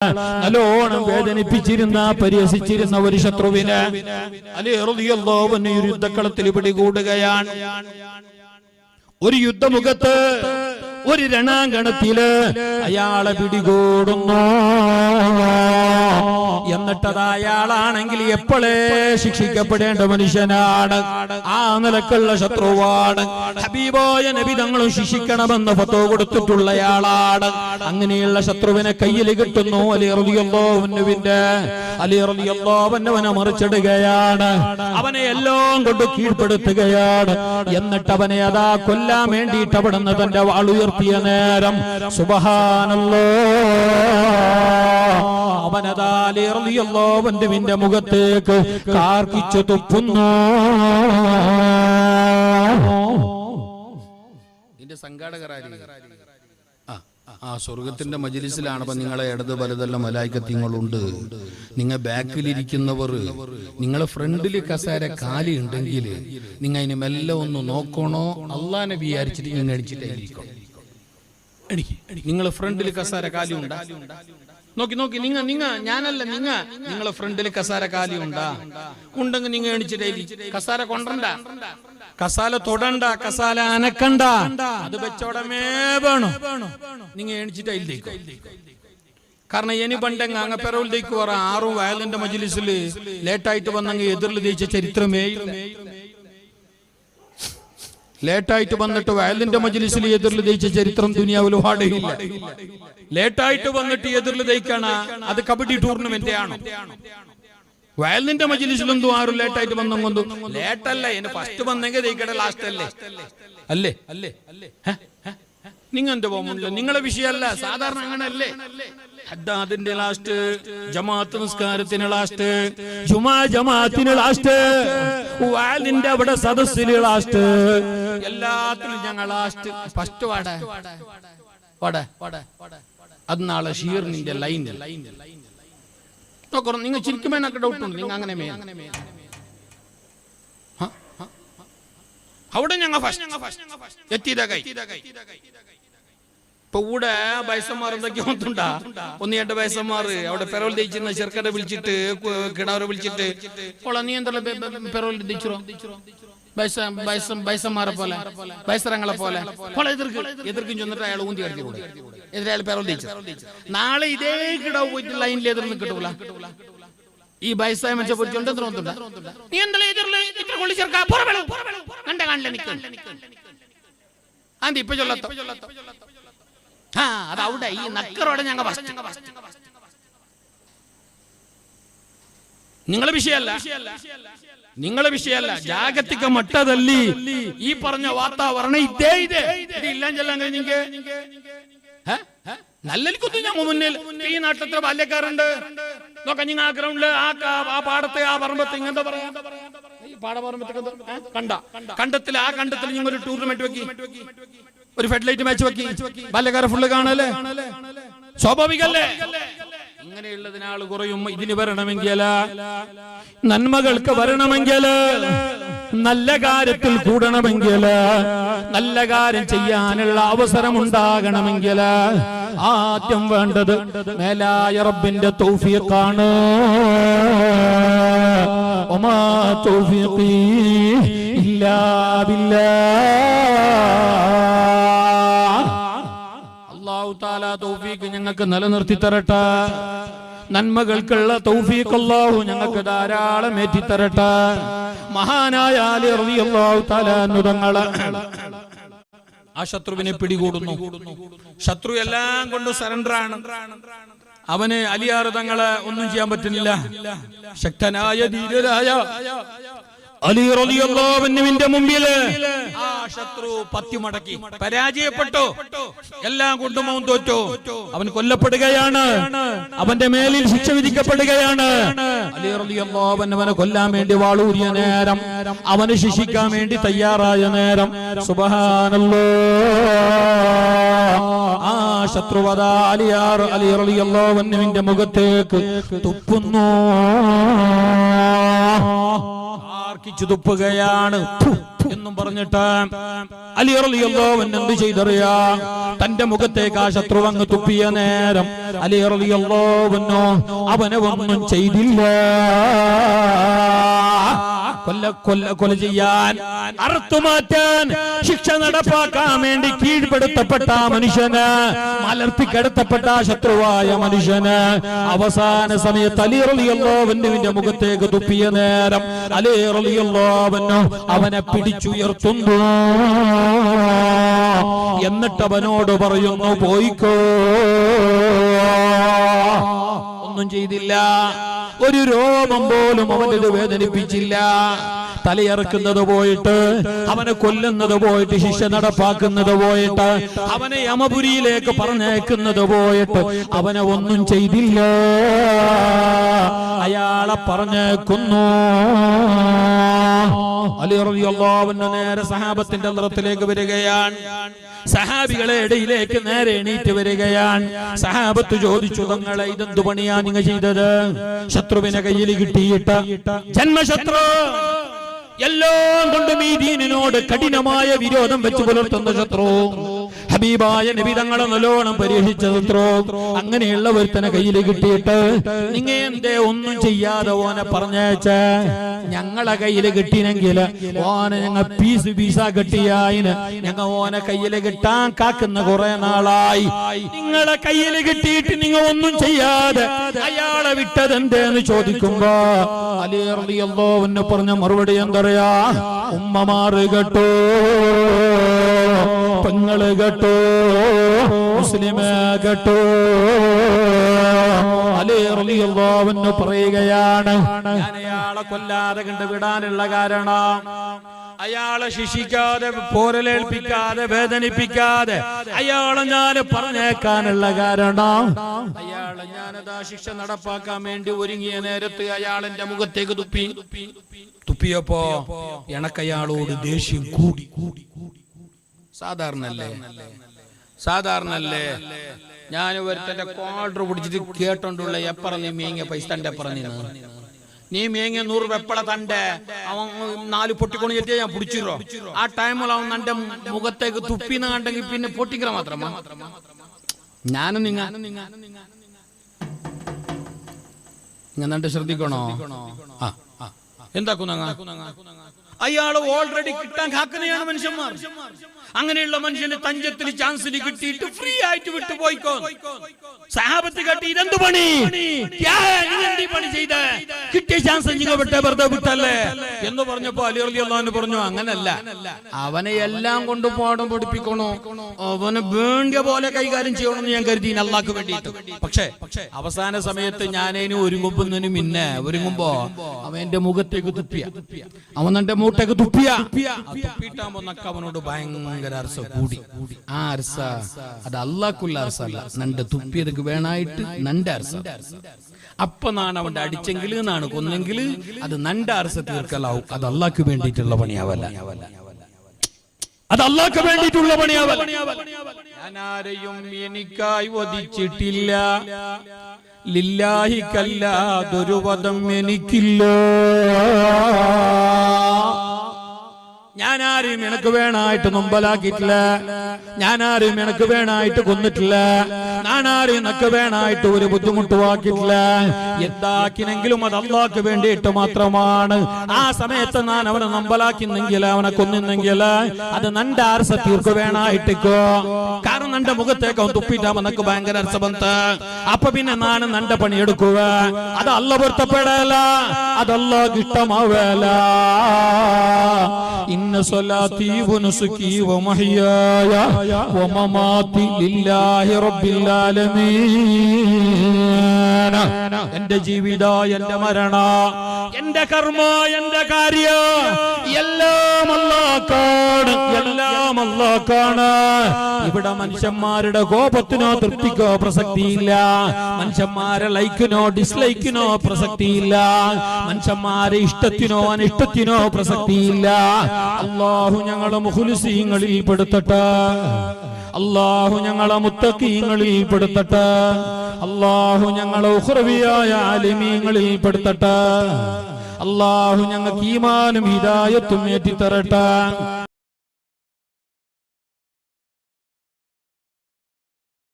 നല്ലോണം വേദനിപ്പിച്ചിരുന്ന പരിഹസിച്ചിരുന്ന ഒരു ശത്രുവിനെ അലി റളിയല്ലാഹു അൻഹു യുദ്ധക്കളത്തിൽ പിടികൂടുകയാണ്. ഒരു യുദ്ധമുഖത്ത് ഒരു രണാങ്കണത്തില് അയാളെ പിടികൂടുന്നു. എന്നിട്ടത് അയാളാണെങ്കിൽ എപ്പോഴേ ശിക്ഷിക്കപ്പെടേണ്ട മനുഷ്യനാണ്, ആ നിലക്കുള്ള ശത്രുവാണ്. ഹബീബായ നബി തങ്ങളും ശിക്ഷിക്കണമെന്ന് ഫത്വ കൊടുത്തിട്ടുള്ളയാളാണ്. അങ്ങനെയുള്ള ശത്രുവിനെ കയ്യിൽ കിട്ടുന്നു. അലി റളിയല്ലാഹു അൻഹുവിനെ മറിച്ചിടുകയാണ്, അവനെ എല്ലാം കൊണ്ട് കീഴ്പ്പെടുത്തുകയാണ്. എന്നിട്ട് അവനെ അതാ കൊല്ലാൻ വേണ്ടിയിട്ട് അവിടുന്ന് തന്റെ വാളുയർത്തിയ നേരം സുബ്ഹാനല്ലാഹ് അവനതാ അലി റളിയല്ലാഹു അൻഹുവിന്റെ മുഖത്തേക്ക് കാർക്കിച്ചു തുപ്പുന്നു. ഇതിന്റെ സംഘാടകരായി ആ സ്വർഗത്തിന്റെ മജ്ലിസിലാണ്. അപ്പൊ നിങ്ങളെ ഇടത് വലതെല്ലാം മലായികത്യങ്ങളുണ്ട്. നിങ്ങൾ ബാക്കിലിരിക്കുന്നവർ നിങ്ങളെ ഫ്രണ്ടിൽ കസേര കാലി ഉണ്ടെങ്കിൽ നിങ്ങൾ അതിന് മെല്ലെ ഒന്ന് നോക്കണോ, അള്ളാനെ വിചാരിച്ചിട്ട് ഇങ്ങനെ അടിച്ചിട്ടായിരിക്കണം. നിങ്ങളെ ഫ്രണ്ടിൽ കസേര കാലി ഉണ്ടാ നോക്കി നോക്കി ഞാനല്ല നിങ്ങളെ ഫ്രണ്ടിൽ കസാര കാലി ഉണ്ടെങ്കിൽ നിങ്ങൾ എണിച്ചിട്ടേ കസാര കൊണ്ടണ്ട, കസാല തൊടണ്ട, കസാല അനക്കണ്ട, അത് വെച്ചോടമേ വേണം. നിങ്ങൾ എണിച്ചിട്ടേക്ക്. കാരണം ഇനി പണ്ടെങ്ക അങ്ങ പെറവിലേക്ക് പറ 6 വയലിന്റെ മജ്ലിസിൽ ലേറ്റായിട്ട് വന്നെങ്കിൽ എതിരിൽ ജയിച്ച ചരിത്രമേ ഇല്ല. ലേറ്റായിട്ട് വന്നിട്ട് വയലിന്റെ മജ്ലിസിൽ എതിരിൽ ജയിച്ച ചരിത്രം ദുനിയാവിൽ ഒരുപാടില്ല. ലേറ്റായിട്ട് വന്നിട്ട് എതിരിൽ ജയിക്കണ അത് കബഡി ടൂർണമെന്റ് ആണ്. വയലിന്റെ മജ്ലിസിലൊന്നും ആരും ലേറ്റായിട്ട് വന്നെങ്കൊന്നും ലേറ്റല്ല, എന്നെ ഫസ്റ്റ് വന്നെങ്കിൽ ജയിക്കട്ടെ, ലാസ്റ്റ് അല്ലേ അല്ലേ നിങ്ങൾ എന്താ പോകുന്നില്ല, നിങ്ങളെ വിഷയമല്ല. സാധാരണ അങ്ങനല്ലേ, ഹദ്ദാദിന്റെ ലാസ്റ്റ്, ജമാഅത്ത് നിസ്കാരത്തിന് ലാസ്റ്റ്, ജുമാ ജമാഅത്തിന് ലാസ്റ്റ്, വയലിന്റെ അവിടെ സദസ്സിൽ ലാസ്റ്റ്, എല്ലാത്തിലും ഞങ്ങൾ ലാസ്റ്റ്. ഫസ്റ്റ് അത് നാളെ ഷീറിന്റെ ലൈൻ നോക്കണം. നിങ്ങൾ ചിരിക്കുമെന്നൊക്കെ ഡൗട്ടുണ്ട്. നിങ്ങൾ അങ്ങനെ അവിടെ ഞങ്ങൾ എത്തിയതാ കൈ. ഇപ്പൊ കൂടെ വയസ്സന്മാർ എന്തൊക്കെ ഒന്നുണ്ടാ, 1-2 വയസ്സന്മാർ അവിടെ പെറോൽ തേച്ചിരുന്ന ചെറുക്കനെ വിളിച്ചിട്ട് കിടാവരെ വിളിച്ചിട്ട് നീ എന്താ പെറോൽ തേച്ചോ, വയസ്സന്മാരെ പോലെ വയസ്സരങ്ങളെ പോലെ എതിർക്കും ചെന്നിട്ട് അയാൾ ഊന്തി കടിച്ചു എതിരായാൾ പെറോൽ തേച്ചു. നാളെ ഇതേ കിടാവ് പോയിട്ട് ലൈനിൽ എതിർന്ന് കിട്ടൂല. ഈ വയസ്സായ മനുഷ്യ പൊരിച്ചോണ്ട് നീ എന്താ കൊള്ളി ചേർക്കാ കണ്ട കാണില്ല അന്തി ഇപ്പൊ ചൊല്ലാത്ത അതവിടെ ഈ നക്കറോടെ ഞങ്ങൾ നിങ്ങളെ വിഷയമല്ല ജാഗത്തിക മട്ടದಲ್ಲಿ ഈ പറഞ്ഞ വാതാവരണം ഇതേ ഇല്ലാൻ ചെല്ലാൻ കഴിഞ്ഞെങ്കിൽ നല്ലൊരു ഞങ്ങൾ മുന്നിൽ ഈ നാട്ടിലത്തെ ബാല്യക്കാരുണ്ട് നോക്കാം. നിങ്ങൾ ആ ഗ്രൗണ്ടില് ആ പാടത്തെ ആ പറമ്പത്ത് ഇങ്ങനത്തെ പറയാ കണ്ടത്തിൽ ആ കണ്ടത്തിൽ നിങ്ങൾ ഒരു ടൂർണമെന്റ് വെക്കി, ഒരു ഫെഡ്ലൈറ്റ് മാച്ച് വെക്കി, ബാല്യക്കാരെ ഫുള്ള് കാണല്ലേ, സ്വാഭാവികല്ലേ? ഇങ്ങനെയുള്ളതിനാൾ കുറയും. ഇതിന് വരണമെങ്കിൽ, നന്മകൾക്ക് വരണമെങ്കിൽ, നല്ല കാര്യത്തിൽ കൂടണമെങ്കിൽ, നല്ല കാര്യം ചെയ്യാനുള്ള അവസരം ഉണ്ടാകണമെങ്കിൽ ആദ്യം വേണ്ടത് മേലായ റബ്ബിന്റെ തൗഫീഖാണ്. വമാ തൗഫീഖി ഇല്ലാ ബില്ലാഹ്. അല്ലാഹു തആല തൗഫീഖ് ഞങ്ങൾക്ക് നിലനിർത്തി തരട്ടെ. നന്മകൾക്കുള്ള തൗഫീഖ് അല്ലാഹു ഞങ്ങൾക്ക് ധാരാളം ഏറ്റി തരട്ടെ. മഹാനായ അലി റളിയല്ലാഹു തആല തങ്ങളെ ആ ശത്രുവിനെ പിടികൂടുന്നു. ശത്രു എല്ലാം കൊണ്ട് സറണ്ടർ ആണ്. അവന് അലിയാർ തങ്ങളെ ഒന്നും ചെയ്യാൻ പറ്റുന്നില്ല. ശക്തനായ ധീരരായ അലി റളിയല്ലാഹു അൻഹുവിന്റെ മുമ്പിൽ ആ ശത്രു പത്തിമടക്കി പരാജയപ്പെട്ടു. എല്ലാം കൊണ്ടും അവൻ തോറ്റു. അവൻ കൊല്ലപ്പെടുകയാണ്. അവന്റെ മേലിൽ ശിക്ഷ വിധിക്കപ്പെടുകയാണ്. അലി റളിയല്ലാഹു അൻഹു അവനെ കൊല്ലാൻ വേണ്ടി വാളൂരിയ നേരം, അവനെ ശിക്ഷിക്കാൻ വേണ്ടി തയ്യാറായ നേരം സുബ്ഹാനല്ലാഹ് ആ ശത്രുവദ അലി റളിയല്ലാഹു അൻഹുവിന്റെ മുഖത്തേക്ക് തുപ്പുന്നു. ആക്കിച്ചു തുപ്പുകയാണ് എന്നും പറഞ്ഞിട്ട് അലി റളിയല്ലാഹു അൻഹു എന്ത് ചെയ്തറിയാ? തന്റെ മുഖത്തേക്ക് ആ ശത്രു അങ്ങ് തുപ്പിയ നേരം അലി റളിയല്ലാഹു അൻഹു അവനെ ഒന്നും ചെയ്തില്ല. കൊല ചെയ്യാൻ, അറുത്തുമാറ്റാൻ, ശിക്ഷ നടപ്പാക്കാൻ വേണ്ടി കീഴ്പ്പെടുത്തപ്പെട്ട മനുഷ്യന്, മലർത്തി കിടത്തപ്പെട്ട ശത്രുവായ മനുഷ്യന് അവസാന സമയത്ത് അലി റളിയല്ലാഹു അൻഹുവിന്റെ മുഖത്തേക്ക് തുപ്പിയ നേരം അലി റളിയല്ലാഹു അൻഹു അവനെ പിടിച്ചുയർത്തുന്നു. എന്നിട്ട് അവനോട് പറയുന്നു, പോയിക്കോ. ഒന്നും ചെയ്തില്ല, ഒരു രോമം പോലും അവനത് വേദനിപ്പിച്ചില്ല. തലയിറക്കുന്നത് പോയിട്ട്, അവനെ കൊല്ലുന്നത് പോയിട്ട്, ശിക്ഷ നടപ്പാക്കുന്നത് പോയിട്ട്, അവനെ യമപുരിയിലേക്ക് പറഞ്ഞേക്കുന്നത് പോയിട്ട് അവനെ ഒന്നും ചെയ്തില്ല. അയാളെ പറഞ്ഞേക്കുന്നു. അലി റളിയല്ലാഹു അൻഹു നേരെ സഹാബത്തിന്റെ ഹദ്റത്തിലേക്ക് വരികയാണ്. സഹാബികളെ ഇടയിലേക്ക് നേരെ എണീറ്റ് വരികയാണ്. സഹാബത്ത് ചോദിച്ചു, തങ്ങളെ ഇതെന്തു പണിയാ നിങ്ങൾ ചെയ്തത്? ശത്രുവിനെ കയ്യിൽ കിട്ടിയിട്ട്, ജന്മശത്രു, എല്ലാം കൊണ്ടും ഈ ദീനിനോട് കഠിനമായ വിരോധം വെച്ച് പുലർത്തുന്ന ശത്രു, ഹബീബായ നബി തങ്ങളെ നല്ലോണം പരീക്ഷിച്ച ശത്രു, അങ്ങനെയുള്ള ഒരുത്തനെ കയ്യിൽ കിട്ടിയിട്ട് നിങ്ങ എന്തേ ഒന്നും ചെയ്യാതെ ഓനെ പറഞ്ഞേച്ച്? ഞങ്ങളെ കയ്യില് കിട്ടിനെങ്കിൽ ഓനെ ഞങ്ങൾ പീസാ കെട്ടിയായിന്. ഞങ്ങൾ ഓനെ കയ്യില് കിട്ടാൻ കാക്കുന്ന കുറെ നാളായി. നിങ്ങളെ കയ്യില് കിട്ടിയിട്ട് നിങ്ങൾ ഒന്നും ചെയ്യാതെ അയാളെ വിട്ടത് എന്തേന്ന് ചോദിക്കുമ്പോ അലി റളിയല്ലാഹു അൻഹു പറഞ്ഞ മറുപടി എന്താ? ഉമ്മമാറ് കേട്ടോ, പെങ്ങള് കേട്ടോ, മുസ്ലിമേ കേട്ടോ. അലി റളിയല്ലാഹു അൻഹു പറയുകയാണ്, ഞാൻ അയാളെ കൊല്ലാതെ കണ്ടുവിടാനുള്ള കാരണം, അയാളെ ശിക്ഷിക്കാതെ, പോരലേൽപ്പിക്കാതെ, വേദനിപ്പിക്കാതെ അയാളെ ഞാൻ പറഞ്ഞേക്കാനുള്ള കാരണം, അയാളെ ഞാനതാ ശിക്ഷ നടപ്പാക്കാൻ വേണ്ടി ഒരുങ്ങിയ നേരത്ത് അയാൾ എന്റെ മുഖത്തേക്ക് തുപ്പിയപ്പോ എനക്കയാളോട് ദേഷ്യം കൂടി. സാധാരണല്ലേ ഞാൻ ഒരുത്തന്റെ കോളർ പിടിച്ചിട്ട് കേട്ടോണ്ടുള്ള എപ്പറഞ്ഞ് മേങ്ങിയ പൈസ തന്റെ പറഞ്ഞ് നീ മേങ്ങിയ 100 രൂപ എപ്പള തന്റെ അവൻ 4 പൊട്ടിക്കൊണി എത്തിയാ ഞാൻ പിടിച്ചിരോ? ആ ടൈമിൽ അവൻ തന്റെ മുഖത്തേക്ക് തുപ്പിന്ന് കണ്ടെങ്കിൽ പിന്നെ പൊട്ടിക്കല മാത്രമാ. ഞാനും നിങ്ങൾ ശ്രദ്ധിക്കണോ? എന്താക്കുന്ന അയാള് ഓൾറെഡി കിട്ടാൻ കാക്കുന്നതാണ് മനുഷ്യന്മാർ. അങ്ങനെയുള്ള മനുഷ്യന് തഞ്ചത്തിൽ ചാൻസിന് കിട്ടിയിട്ട് ഫ്രീ ആയിട്ട് വിട്ടു പോയിക്കോ. സഹാബത്ത് കട്ടി ഇതെന്ത് പണി, പണി ചെയ്ത കിട്ടിയ ചാൻസ് വെറുതെ വിട്ടല്ലേ എന്ന് പറഞ്ഞപ്പോ അലി റളിയല്ലാഹു അൻഹു പറഞ്ഞു, അങ്ങനല്ല, അവനെ എല്ലാം കൊണ്ട് പാഠം പഠിപ്പിക്കണോ, അവനെ വേണ്ടിയ പോലെ കൈകാര്യം ചെയ്യണമെന്ന് ഞാൻ കരുതി അല്ലാഹ്ക്ക് വേണ്ടിയിട്ട്. പക്ഷേ അവസാന സമയത്ത് ഞാനതിന് ഒരുങ്ങുമ്പോ അവൻ എന്റെ മുഖത്തേക്ക് തുപ്പിയ, അവൻ എന്റെ മൂട്ടേക്ക് തുപ്പിയാകുമ്പോ അവനോട് ഭയങ്കര അർസ കൂടി. ആ അർസ അത് അല്ലാഹ്ക്കുള്ള അർസല്ല, നന്റെ തുപ്പിയതൊക്കെ വേണായിട്ട് നന്റെ അർസ. അപ്പൊ നാണ് അവന്റെ അടിച്ചെങ്കിൽ നാണ് കൊന്നെങ്കിൽ അത് നന്റെ അർസ തീർക്കലാവും. അത് അല്ലാഹ്ക്ക് വേണ്ടിയിട്ടുള്ള പണിയാവല്ല, അത് അല്ലാഹ്ക്ക് വേണ്ടിയിട്ടുള്ള പണിയാവല്ല. ഞാൻ ആരെയും എനിക്കായി വധിച്ചിട്ടില്ല, ലില്ലാഹിക്കല്ലാതൊരു വധം എനിക്കില്ല. ഞാൻ ആരെയും എനക്ക് വേണായിട്ട് നൊമ്പലാക്കിയിട്ടില്ല, ഞാൻ ആരെയും എനക്ക് വേണായിട്ട് കൊന്നിട്ടില്ല, ഞാൻ ആരെയും എനക്ക് വേണായിട്ട് ഒരു ബുദ്ധിമുട്ടുവാക്കിയിട്ടില്ല. എന്താക്കിനെങ്കിലും അത് അല്ലാഹ്ക്ക് വേണ്ടിയിട്ട് മാത്രമാണ്. ആ സമയത്ത് ഞാൻ അവനെ നൊമ്പലാക്കിന്നെങ്കിൽ, അവനെ കൊന്നിന്നെങ്കിൽ അത് നന്റെ അർസ തീർക്ക് വേണായിട്ടിക്കോ. കാരണം നന്റെ മുഖത്തേക്ക് അവൻ തുപ്പിട്ടാകുമ്പോ നിനക്ക് ഭയങ്കര അർസ ബന്ധ. അപ്പൊ പിന്നെ ഞാൻ നന്റെ പണിയെടുക്കുക. അത് അല്ലാഹ് പൊരുത്തപ്പെടല, അത് അല്ലാഹ്ക്ക് ഇഷ്ടമാവല. ഇന്ന സ്വലാത്തി വനുസുകി വമഹ്യായ വമമാതി ലില്ലാഹി റബ്ബിൽ ആലമീൻ. എന്റെ ജീവിത, എന്റെ മരണ, എന്റെ കർമ്മ, എന്റെ കാര്യ എല്ലാം അല്ലാഹ്ക്കാണ്, എല്ലാം അല്ലാഹ്ക്കാണ്. ഇവിടെ മനുഷ്യന്മാരുടെ കോപത്തിനോ തൃപ്തിക്കോ പ്രസക്തിയില്ല, മനുഷ്യന്മാരെ ലൈക്കിനോ ഡിസ്ലൈക്കിനോ പ്രസക്തിയില്ല, മനുഷ്യന്മാരെ ഇഷ്ടത്തിനോ അനിഷ്ടത്തിനോ പ്രസക്തിയില്ല. അല്ലാഹു ഞങ്ങളെ മുഖ്ലിസീങ്ങളിൽ പെടുത്തട്ടെ, അല്ലാഹു ഞങ്ങളെ മുത്തഖീങ്ങളിൽ പെടുത്തട്ടെ, അല്ലാഹു ഞങ്ങളെ ഉഖ്റവിയായ ആലിമീങ്ങളിൽ പെടുത്തട്ടെ, അല്ലാഹു ഞങ്ങൾക്ക് ഈമാനും ഹിദായത്തും ഏറ്റിത്തരട്ടെ.